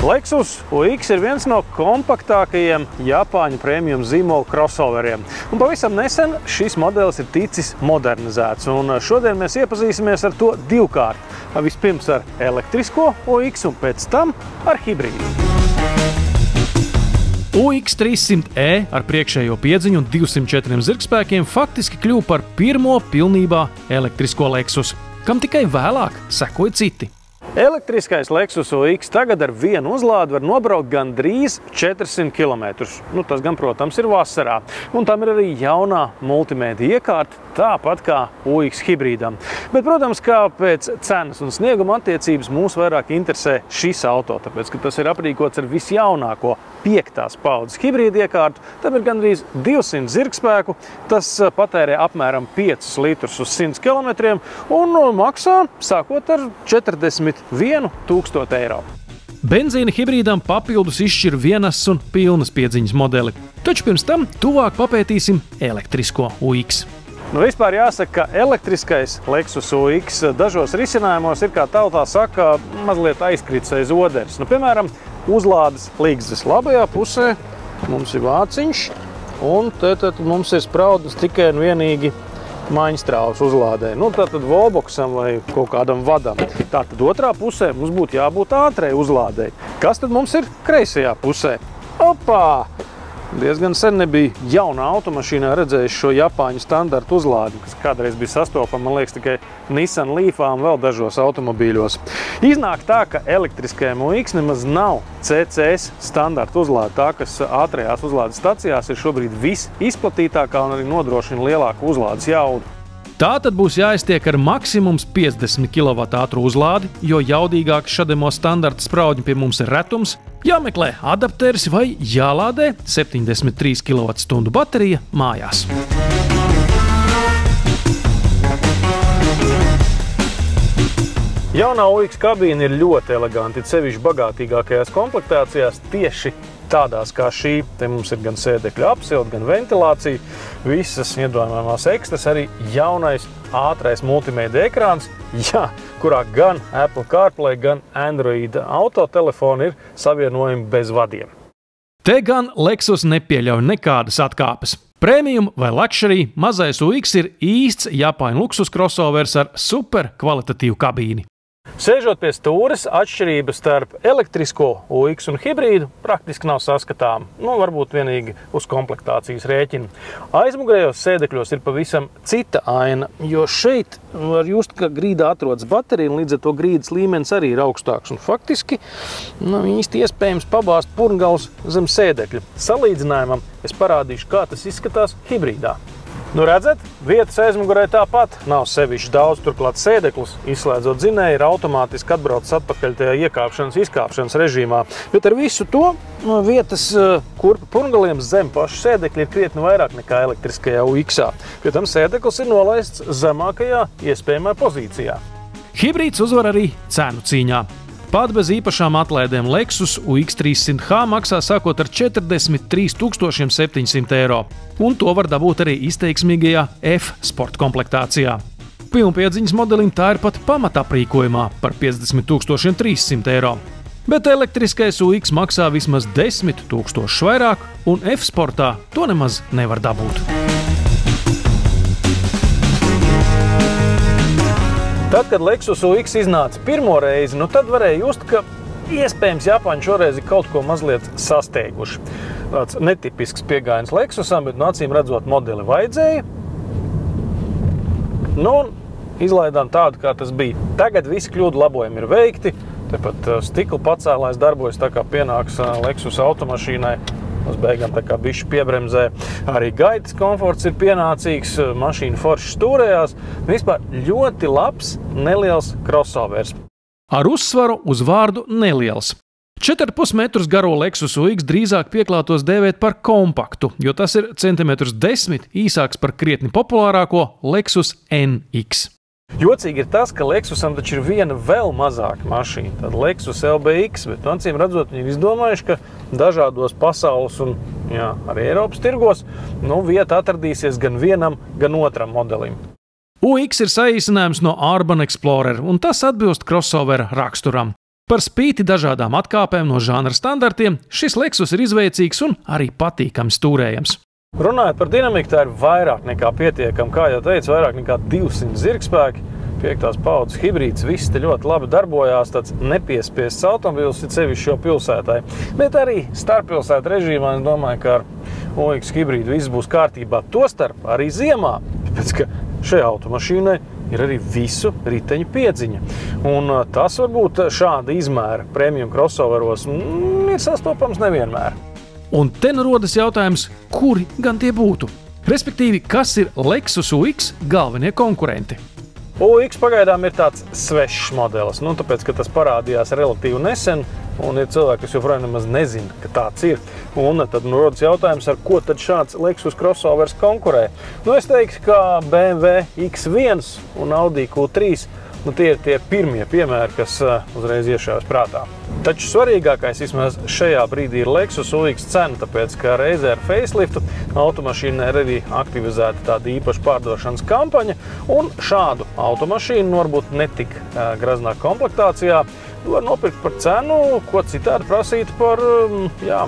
Lexus UX ir viens no kompaktākajiem Japāņu premium zīmola crossoveriem. Un pavisam nesen šis modelis ir ticis modernizēts. Un šodien mēs iepazīsimies ar to divkārt. Vispirms ar elektrisko UX un pēc tam ar hibrīdu. UX 300e ar priekšējo piedziņu un 204 zirgspēkiem faktiski kļuva par pirmo pilnībā elektrisko Lexus, kam tikai vēlāk sekoja citi. Elektriskais Lexus UX tagad ar vienu uzlādi var nobraukt gandrīz 400 km. Tas gan, protams, ir vasarā. Un tam ir arī jaunā multimēdija iekārta, tāpat kā UX hibrīdam. Bet, protams, kā pēc cenas un snieguma attiecības mūs vairāk interesē šis auto, tāpēc, ka tas ir aprīkots ar visjaunāko 5. paudzes hibrīda iekārtu. Tam ir gandrīz 200 zirgspēku, tas patērē apmēram 5 litrus uz 100 km un maksā sākot ar 41 000 eiro. Benzīna hibrīdam papildus izšķir vienas un pilnas piedziņas modeli. Taču pirms tam tuvāk papētīsim elektrisko UX. Vispār jāsaka, ka elektriskais Lexus UX dažos risinājumos ir, kā tautā saka, mazliet aizkrits aiz oderes. Piemēram, uzlādes līgzdes labajā pusē mums ir vāciņš, un te mums ir spraudnes tikai un vienīgi maiņstrāvas uzlādē. Tātad volboksam vai kaut kādam vadam. Tātad otrā pusē mums būtu jābūt ātrai uzlādei. Kas tad mums ir kreisajā pusē? Opā! Diezgan sen nebija jaunā automašīnā redzējis šo Japāņu standartu uzlādi, kas kādreiz bija sastopama, man liekas, tikai Nissan Leafā un vēl dažos automobīļos. Iznāk tā, ka elektriskajam UX nemaz nav CCS standarta uzlāde. Tā, kas ātrajās uzlādes stacijās ir šobrīd visizplatītākā un arī nodrošina lielāku uzlādes jaudu. Tā tad būs jāiztiek ar maksimums 50 kW ātru uzlādi, jo jaudīgāki šademo standarta spraudņi pie mums ir retums, jāmeklē adapteris vai jālādē 73 kWh baterija mājās. Jaunā UX kabīne ir ļoti eleganti, sevišķi bagātīgākajās komplektācijās tieši tādās kā šī. Te mums ir gan sēdekļu apsilde, gan ventilācija, visas iedomājamās ekstras, arī jaunais ātrais multimēdija ekrāns, kurā gan Apple CarPlay, gan Android autotelefoni ir savienojumi bez vadiem. Te gan Lexus nepieļauj nekādas atkāpes. Premium vai luxury mazais UX ir īsts Japāņu luksus crossovers ar super kvalitatīvu kabīni. Sēžot pie stūres, atšķirības starp elektrisko UX un hibrīdu praktiski nav saskatāma. Varbūt vienīgi uz komplektācijas rēķina. Aizmugurējos sēdekļos ir pavisam cita aina, jo šeit var just, ka grīdā atrodas baterija, un līdz ar to grīdas līmenis arī ir augstāks. Un faktiski īsti iespējams pabāzt purngals zem sēdekļa. Salīdzinājumam es parādīšu, kā tas izskatās hibrīdā. Redzat, vietas aizmugurē tāpat nav sevišķi daudz, turklāt sēdeklis, izslēdzot dzinēju, ir automātiski atbraucis atpakaļ tajā iekāpšanas-izkāpšanas režīmā. Bet ar visu to vietas kurpa purngaliem zem pašu sēdekļa ir krietni vairāk nekā elektriskajā UX-ā. Pie tam sēdeklis ir nolaists zemākajā iespējamā pozīcijā. Hibrīds uzvar arī cenu cīņā. Pat bez īpašām atlaidēm Lexus UX 300h maksā sākot ar 43 700 eiro, un to var dabūt arī izteiksmīgajā F sporta komplektācijā. Pilnpiedziņas modelim tā ir pat pamataprīkojumā par 50 300 eiro. Bet elektriskais UX maksā vismaz 10 000 vairāk, un F sportā to nemaz nevar dabūt. Tad, kad Lexus UX iznāca pirmo reizi, tad varēja just, ka iespējams Japāņi šoreiz ir kaut ko mazliet sasteiguši. Tāds netipisks piegājiens Lexusam, bet acīm redzot modeli vajadzēja. Izlaidām tādu, kā tas bija. Tagad visi kļūdu labojumi ir veikti, tepat stikla pacēlājs darbojas tā kā pienāks Lexus automašīnai. Uz beigām tā kā bišķi piebremzē. Arī gaitas komforts ir pienācīgs, mašīna forši stūrējās. Vispār ļoti labs, neliels crossovers. Ar uzsvaru uz vārdu neliels. 4,5 metrus garo Lexus UX drīzāk pieklātos dēvēt par kompaktu, jo tas ir 10 cm īsāks par krietni populārāko Lexus NX. Jocīgi ir tas, ka Lexusam taču ir viena vēl mazāka mašīna, tad Lexus LBX, bet acīm redzot, viņi ir izdomājuši, ka dažādos pasaules un arī Eiropas tirgos vieta atradīsies gan vienam, gan otram modelim. UX ir saīsinājums no Urban Explorer, un tas atbilst crossovera raksturam. Par spīti dažādām atkāpēm no žanra standartiem, šis Lexus ir izveicīgs un arī patīkams stūrējams. Runājot par dinamiku, tā ir vairāk nekā pietiekama. Kā jau teicu, vairāk nekā 200 zirgspēki, 5. paudzes hibrīds, viss te ļoti labi darbojās, tāds nepiespiests automobils, ir sevišķi jau pilsētai. Bet arī starppilsētu režīmā, es domāju, ka ar OX hibrīdu viss būs kārtībā. Tostarp arī ziemā, tāpēc, ka šajā automašīnai ir arī visu riteņu piedziņa. Un tas varbūt šāda izmēra premium crossoveros ir sastopams nevienmēr. Un te nu rodas jautājums, kuri gan tie būtu? Respektīvi, kas ir Lexus UX galvenie konkurenti? UX pagaidām ir tāds svešs modelis, tāpēc, ka tas parādījās relatīvi nesen, un ir cilvēki, kas joprojām nemaz nezina, ka tāds ir. Un tad rodas jautājums, ar ko tad šāds Lexus crossovers konkurē. Es teiktu, ka BMW X1 un Audi Q3, tie ir tie pirmie piemēri, kas uzreiz iešaujas prātā. Taču svarīgākais vismaz šajā brīdī ir Lexus UX cena, tāpēc, ka reizē ar faceliftu automašīnai ir arī aktivizēta tāda īpaša pārdošanas kampaņa, un šādu automašīnu, varbūt netik graznā komplektācijā, var nopirkt par cenu, ko citādi prasītu par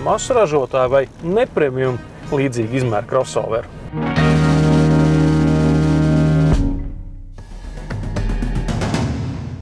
masu ražotāju vai nepremium līdzīgi izmēru crossoveru.